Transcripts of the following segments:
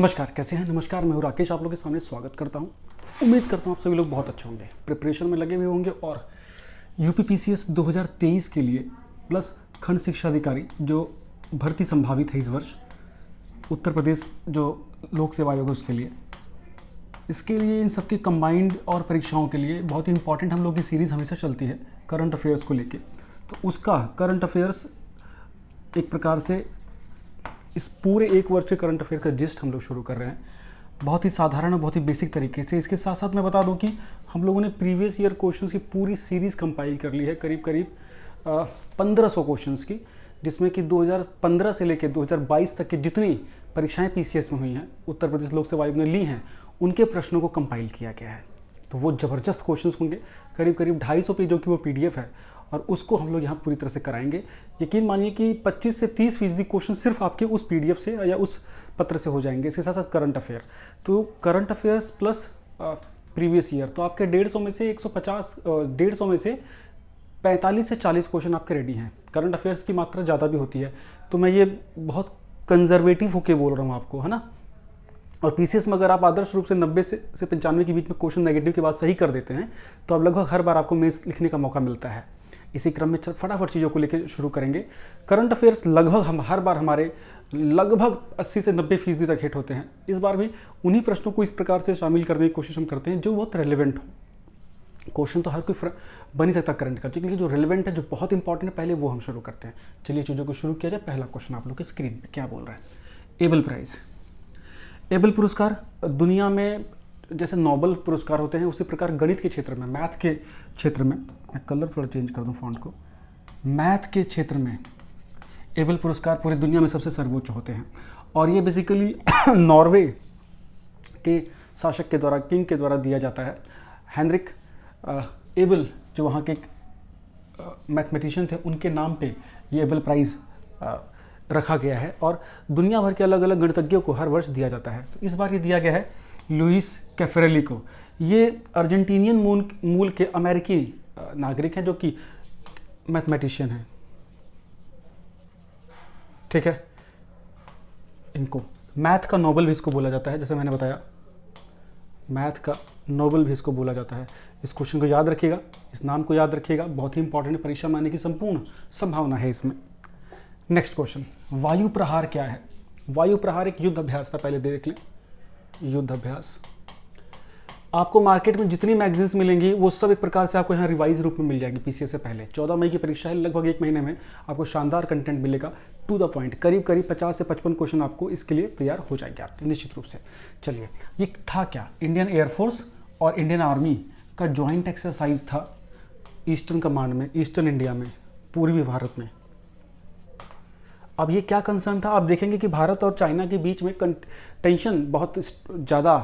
नमस्कार, कैसे हैं? नमस्कार, मैं हूं राकेश, आप लोगों के सामने स्वागत करता हूं। उम्मीद करता हूं आप सभी लोग बहुत अच्छे होंगे, प्रिपरेशन में लगे हुए होंगे और यूपीपीसीएस 2023 के लिए प्लस खंड शिक्षा अधिकारी जो भर्ती संभावित है इस वर्ष उत्तर प्रदेश जो लोक सेवा आयोग है उसके लिए, इसके लिए इन सबके कंबाइंड और परीक्षाओं के लिए बहुत ही इंपॉर्टेंट हम लोग की सीरीज़ हमेशा चलती है करंट अफेयर्स को लेके। तो उसका करंट अफेयर्स एक प्रकार से इस पूरे एक वर्ष के करंट अफेयर का जिस्ट हम लोग शुरू कर रहे हैं, बहुत ही साधारण और बहुत ही बेसिक तरीके से। इसके साथ साथ मैं बता दूं कि हम लोगों ने प्रीवियस ईयर क्वेश्चंस की पूरी सीरीज़ कंपाइल कर ली है, करीब 1500 क्वेश्चंस की, जिसमें कि 2015 से लेकर 2022 तक की जितनी परीक्षाएं पीसीएस में हुई हैं, उत्तर प्रदेश लोक सेवा आयोग ने ली हैं, उनके प्रश्नों को कंपाइल किया गया है। तो वो ज़बरदस्त क्वेश्चंस होंगे, करीब 250 पेजों की वो पीडीएफ है और उसको हम लोग यहाँ पूरी तरह से कराएंगे। यकीन मानिए कि 25 से 30% क्वेश्चन सिर्फ आपके उस पीडीएफ से या उस पत्र से हो जाएंगे। इसके साथ साथ करंट अफेयर, तो current affairs plus previous year, तो आपके 150 में से 150 में से 45 से 40 क्वेश्चन आपके रेडी हैं। करंट अफेयर्स की मात्रा ज़्यादा भी होती है, तो मैं ये बहुत कंजर्वेटिव होके बोल रहा हूँ आपको, है ना। और पीसीएस में अगर आप आदर्श रूप से 90 से 95 के बीच में क्वेश्चन नेगेटिव के बाद सही कर देते हैं तो अब लगभग हर बार आपको मेंस लिखने का मौका मिलता है। इसी क्रम में फटाफट चीज़ों को लेकर शुरू करेंगे। करंट अफेयर्स लगभग हम हर बार हमारे लगभग 80 से 90% तक हिट होते हैं। इस बार भी उन्हीं प्रश्नों को इस प्रकार से शामिल करने की कोशिश हम करते हैं जो बहुत रेलिवेंट हो। क्वेश्चन तो हर कोई बन ही सकता करंट का, लेकिन जो रेलिवेंट है, जो बहुत इंपॉर्टेंट है, पहले वो हम शुरू करते हैं। चलिए चीज़ों को शुरू किया जाए। पहला क्वेश्चन आप लोग की स्क्रीन पर क्या बोल रहा है। एबल प्राइज़, एबल पुरस्कार दुनिया में जैसे नोबेल पुरस्कार होते हैं उसी प्रकार गणित के क्षेत्र में, मैथ के क्षेत्र में, मैं कलर थोड़ा चेंज कर दूं फॉन्ट को, मैथ के क्षेत्र में एबल पुरस्कार पूरी दुनिया में सबसे सर्वोच्च होते हैं। और ये बेसिकली नॉर्वे के शासक के द्वारा, किंग के द्वारा दिया जाता है। हेनरिक एबल जो वहाँ के मैथमेटिशियन थे, उनके नाम पे ये एबल प्राइज़ रखा गया है और दुनिया भर के अलग अलग गणितज्ञों को हर वर्ष दिया जाता है। तो इस बार ये दिया गया है लुइस कैफरेली को। ये अर्जेंटीनियन मूल के अमेरिकी नागरिक हैं जो कि मैथमेटिशियन हैं, ठीक है। इनको मैथ का नोबेल भी इसको बोला जाता है, जैसे मैंने बताया, मैथ का नोबेल भी इसको बोला जाता है। इस क्वेश्चन को याद रखिएगा, इस नाम को याद रखिएगा, बहुत ही इंपॉर्टेंट है, परीक्षा में आने की संपूर्ण संभावना है इसमें। नेक्स्ट क्वेश्चन, वायु प्रहार क्या है। वायु प्रहार एक युद्ध अभ्यास था, पहले देख लें। युद्ध अभ्यास आपको मार्केट में जितनी मैगजीन्स मिलेंगी वो सब एक प्रकार से आपको यहाँ रिवाइज रूप में मिल जाएगी। पीसीएस से पहले 14 मई की परीक्षा है, लगभग एक महीने में आपको शानदार कंटेंट मिलेगा, टू द पॉइंट। करीब 50 से 55 क्वेश्चन आपको इसके लिए तैयार हो जाएंगे आपके, निश्चित रूप से। चलिए, ये था क्या, इंडियन एयरफोर्स और इंडियन आर्मी का ज्वाइंट एक्सरसाइज था ईस्टर्न कमांड में, ईस्टर्न इंडिया में, पूर्वी भारत में। अब ये क्या कंसर्न था, आप देखेंगे कि भारत और चाइना के बीच में टेंशन बहुत ज़्यादा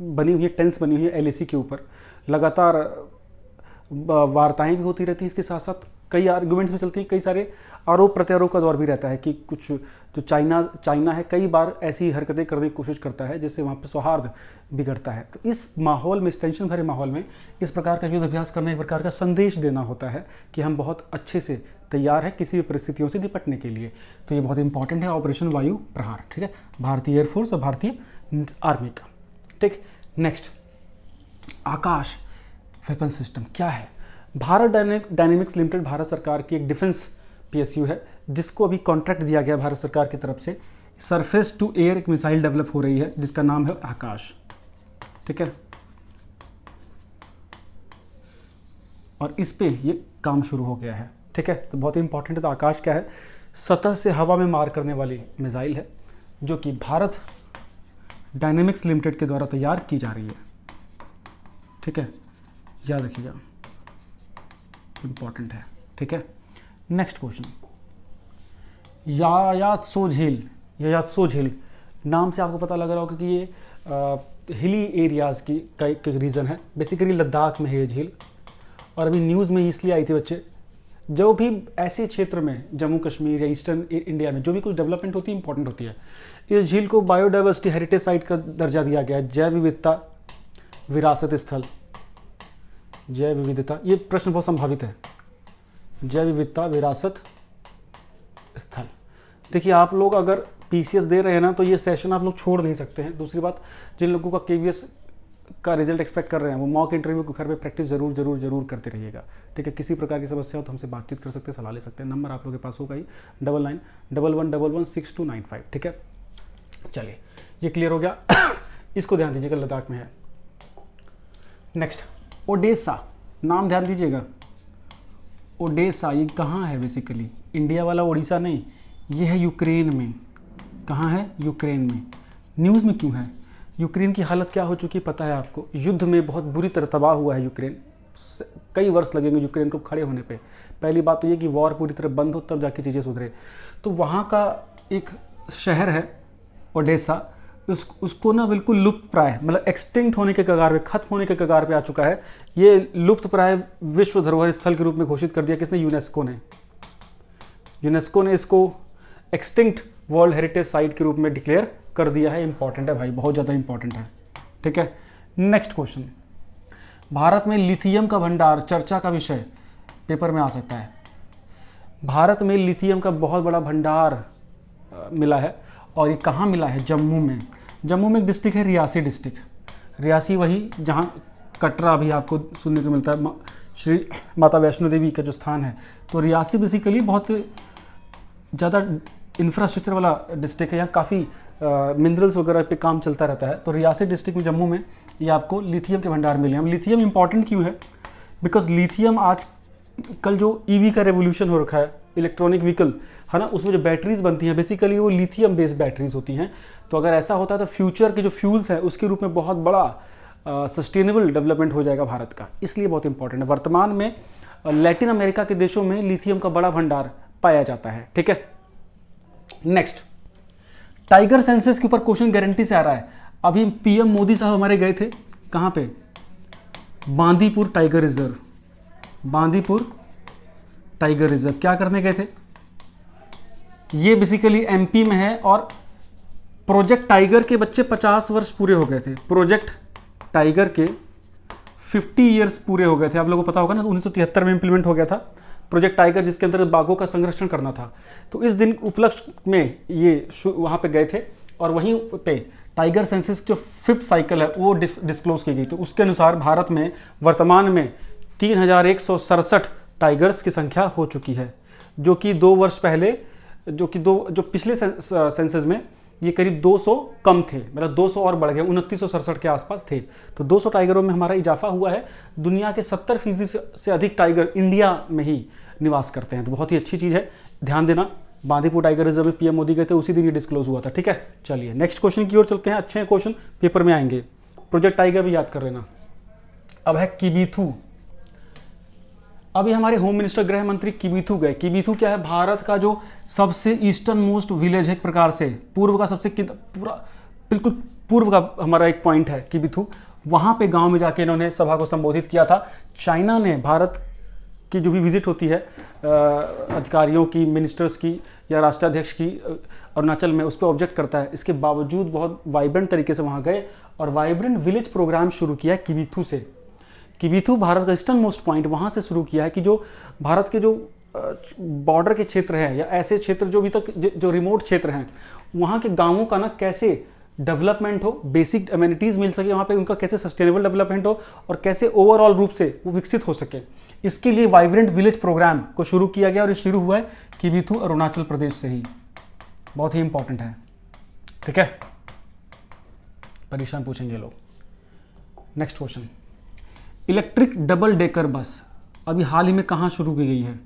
बनी हुई है, टेंस बनी हुई है एलएसी के ऊपर। लगातार वार्ताएं भी होती रहती हैं, इसके साथ साथ कई आर्गुमेंट्स भी चलती हैं, कई सारे आरोप प्रत्यारोप का दौर भी रहता है कि कुछ जो चाइना है कई बार ऐसी हरकतें करने की कोशिश करता है जिससे वहाँ पे सौहार्द बिगड़ता है। तो इस माहौल में, इस टेंशन भरे माहौल में इस प्रकार का युद्ध अभ्यास करना एक प्रकार का संदेश देना होता है कि हम बहुत अच्छे से तैयार है किसी भी परिस्थितियों से निपटने के लिए। तो ये बहुत इंपॉर्टेंट है, ऑपरेशन वायु प्रहार, ठीक है, भारतीय एयरफोर्स और भारतीय आर्मी का, ठीक। नेक्स्ट, आकाश वेपन सिस्टम क्या है। भारत डायनेमिक्स लिमिटेड भारत सरकार की एक डिफेंस पीएसयू है, जिसको अभी कॉन्ट्रैक्ट दिया गया भारत सरकार की तरफ से। सरफेस टू एयर एक मिसाइल डेवलप हो रही है जिसका नाम है आकाश, ठीक है। और इस पे ये काम शुरू हो गया है, ठीक है। तो बहुत ही इंपॉर्टेंट है। तो आकाश क्या है, सतह से हवा में मार करने वाली मिसाइल है जो कि भारत डायनेमिक्स लिमिटेड के द्वारा तैयार की जा रही है, ठीक है, याद रखिएगा, इंपॉर्टेंट है, ठीक है। नेक्स्ट क्वेश्चन, यायात्सो झील नाम से आपको पता लग रहा होगा कि ये हिली एरियाज़ की कुछ रीज़न है, बेसिकली लद्दाख में है ये झील। और अभी न्यूज़ में इसलिए आई थी बच्चे, जो भी ऐसे क्षेत्र में, जम्मू कश्मीर या ईस्टर्न इंडिया में जो भी कुछ डेवलपमेंट होती है, इंपॉर्टेंट होती है। इस झील को बायोडाइवर्सिटी हेरिटेज साइट का दर्जा दिया गया है, जैव विविधता विरासत स्थल, जैव विविधता, ये प्रश्न बहुत संभावित है, जैव विविधता विरासत स्थल। देखिए, आप लोग अगर पीसीएस दे रहे हैं ना, तो ये सेशन आप लोग छोड़ नहीं सकते हैं। दूसरी बात, जिन लोगों का केवीएस का रिजल्ट एक्सपेक्ट कर रहे हैं वो मॉक इंटरव्यू को घर पे प्रैक्टिस जरूर करते रहिएगा, ठीक है। किसी प्रकार की समस्या हो तो हमसे बातचीत कर सकते हैं, सलाह ले सकते हैं। नंबर आप लोगों के पास होगा ही 9911116295, ठीक है। चलिए, ये क्लियर हो गया। इसको ध्यान दीजिएगा, लद्दाख में है। नेक्स्ट, ओडेसा, नाम ध्यान दीजिएगा। ओडेसा ये कहाँ है? बेसिकली इंडिया वाला ओडिशा नहीं, ये है यूक्रेन में। कहाँ है? यूक्रेन में। न्यूज़ में क्यों है? यूक्रेन की हालत क्या हो चुकी पता है आपको? युद्ध में बहुत बुरी तरह तबाह हुआ है यूक्रेन। कई वर्ष लगेंगे यूक्रेन को खड़े होने पे। पहली बात तो ये कि वॉर पूरी तरह बंद हो तब जाके चीज़ें सुधरे। तो वहाँ का एक शहर है ओडेसा, उसको ना बिल्कुल लुप्त प्राय, मतलब एक्सटिंक्ट होने के कगार पे, खत्म होने के कगार पे आ चुका है। ये लुप्त प्राय विश्व धरोहर स्थल के रूप में घोषित कर दिया। किसने? यूनेस्को ने। यूनेस्को ने इसको एक्सटिंक्ट वर्ल्ड हेरिटेज साइट के रूप में डिक्लेयर कर दिया है। इंपॉर्टेंट है भाई, बहुत ज़्यादा इंपॉर्टेंट है, ठीक है। नेक्स्ट क्वेश्चन, भारत में लिथियम का भंडार चर्चा का विषय पेपर में आ सकता है। भारत में लिथियम का बहुत बड़ा भंडार मिला है, और ये कहाँ मिला है? जम्मू में। जम्मू में एक डिस्ट्रिक्ट है रियासी डिस्ट्रिक्ट। रियासी वही जहाँ कटरा अभी आपको सुनने को मिलता है, श्री माता वैष्णो देवी का जो स्थान है। तो रियासी बेसिकली बहुत ज़्यादा इंफ्रास्ट्रक्चर वाला डिस्ट्रिक्ट है, यहाँ काफ़ी मिनरल्स वगैरह पे काम चलता रहता है। तो रियासी डिस्ट्रिक्ट में, जम्मू में, ये आपको लिथियम के भंडार मिले हैं। लिथियम इंपॉर्टेंट क्यों है? बिकॉज लिथियम आज कल जो ईवी का रेवोल्यूशन हो रखा है, इलेक्ट्रॉनिक व्हीकल है ना, उसमें जो बैटरीज बनती हैं बेसिकली वो लिथियम बेस्ड बैटरीज होती हैं। तो अगर ऐसा होता है तो फ्यूचर के जो फ्यूल्स हैं उसके रूप में बहुत बड़ा सस्टेनेबल डेवलपमेंट हो जाएगा भारत का, इसलिए बहुत इंपॉर्टेंट है। वर्तमान में लैटिन अमेरिका के देशों में लिथियम का बड़ा भंडार पाया जाता है, ठीक है। नेक्स्ट, टाइगर सेंसस के ऊपर क्वेश्चन गारंटी से आ रहा है। अभी पीएम मोदी साहब हमारे गए थे, कहाँ पे? Bandipur tiger reserve. Bandipur tiger reserve क्या करने गए थे? ये बेसिकली एमपी में है, और प्रोजेक्ट टाइगर के बच्चे 50 वर्ष पूरे हो गए थे। प्रोजेक्ट टाइगर के 50 ईयर्स पूरे हो गए थे। आप लोगों को पता होगा ना, 1973 में इंप्लीमेंट हो गया था प्रोजेक्ट टाइगर, जिसके अंतर्गत बाघों का संरक्षण करना था। तो इस दिन उपलक्ष्य में ये वहाँ पे गए थे, और वहीं पे टाइगर सेंसस जो 5th साइकिल है वो डिस्क्लोज की गई। तो उसके अनुसार भारत में वर्तमान में 3167 टाइगर्स की संख्या हो चुकी है, जो कि 2 वर्ष पहले, जो पिछले सेंसस में ये करीब 200 कम थे, मतलब 200 और बढ़ गए, 2967 के आसपास थे। तो 200 टाइगरों में हमारा इजाफा हुआ है। दुनिया के 70% से अधिक टाइगर इंडिया में ही निवास करते हैं, तो बहुत ही अच्छी चीज़ है, ध्यान देना। बांदीपुर टाइगर रिजर्व में पीएम मोदी गए थे, उसी दिन ये डिस्क्लोज हुआ था, ठीक है। चलिए नेक्स्ट क्वेश्चन की ओर चलते हैं। अच्छे क्वेश्चन पेपर में आएंगे। प्रोजेक्ट टाइगर भी याद कर लेना। अब है किबीथू। अभी हमारे होम मिनिस्टर, गृह मंत्री किबीथू गए। किबीथू क्या है? भारत का जो सबसे ईस्टर्न मोस्ट विलेज है, एक प्रकार से पूर्व का सबसे पूरा बिल्कुल पूर्व का हमारा एक पॉइंट है किबीथू। वहाँ पे गांव में जाके इन्होंने सभा को संबोधित किया था। चाइना ने भारत की जो भी विजिट होती है अधिकारियों की, मिनिस्टर्स की या राष्ट्राध्यक्ष की अरुणाचल में, उस पर ऑब्जेक्ट करता है। इसके बावजूद बहुत वाइब्रेंट तरीके से वहाँ गए और वाइब्रेंट विलेज प्रोग्राम शुरू किया किबीथू से। किबीथू भारत का ईस्टर्न मोस्ट पॉइंट, वहाँ से शुरू किया है कि जो भारत के जो बॉर्डर के क्षेत्र हैं या ऐसे क्षेत्र जो अभी तक जो रिमोट क्षेत्र हैं, वहाँ के गाँवों का ना कैसे डेवलपमेंट हो, बेसिक अमेनिटीज़ मिल सके वहाँ पे, उनका कैसे सस्टेनेबल डेवलपमेंट हो और कैसे ओवरऑल रूप से वो विकसित हो सके, इसके लिए वाइब्रेंट विलेज प्रोग्राम को शुरू किया गया। और ये शुरू हुआ है किबीथू अरुणाचल प्रदेश से ही। बहुत ही इंपॉर्टेंट है, ठीक है, परीक्षा में पूछेंगे लोग। Next question, electric double decker bus अभी हाल ही में कहाँ शुरू की गई है?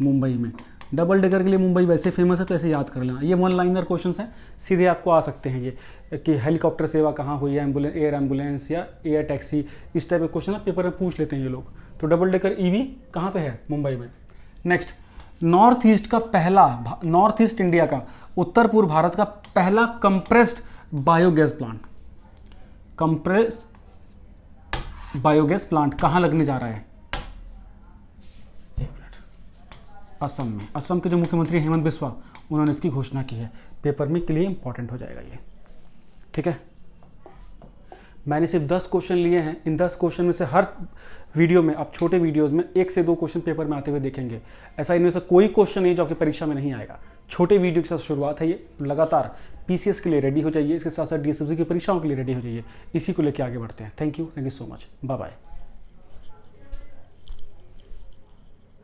मुंबई में। डबल डेकर के लिए मुंबई वैसे फेमस है, तो ऐसे याद कर लेना। ये 1 लाइनर क्वेश्चंस हैं, सीधे आपको आ सकते हैं ये कि हेलीकॉप्टर सेवा कहाँ हुई है, एम्बुलेंस, एयर एम्बुलेंस या एयर टैक्सी, इस टाइप के क्वेश्चन आप पेपर में पूछ लेते हैं ये लोग। तो डबल डेकर ईवी कहाँ पे है? मुंबई में। नेक्स्ट, नॉर्थ ईस्ट का पहला, नॉर्थ ईस्ट इंडिया का, उत्तर पूर्व भारत का पहला compressed biogas plant, compress biogas plant कहाँ लगने जा रहा है? असम में। असम के जो मुख्यमंत्री हेमंत बिस्वा, उन्होंने इसकी घोषणा की है। पेपर में के लिए इंपॉर्टेंट हो जाएगा ये, ठीक है। मैंने सिर्फ 10 क्वेश्चन लिए हैं। इन 10 क्वेश्चन में से हर वीडियो में, आप छोटे वीडियोस में 1 से 2 क्वेश्चन पेपर में आते हुए देखेंगे। ऐसा इनमें से कोई क्वेश्चन नहीं जो आपकी परीक्षा में नहीं आएगा। छोटे वीडियो के साथ शुरुआत है ये। लगातार पीसीएस के लिए रेडी हो जाइए, इसके साथ साथ डीएसएसबी की परीक्षाओं के लिए रेडी हो जाइए। इसी को लेकर आगे बढ़ते हैं। Thank you so much. Bye bye.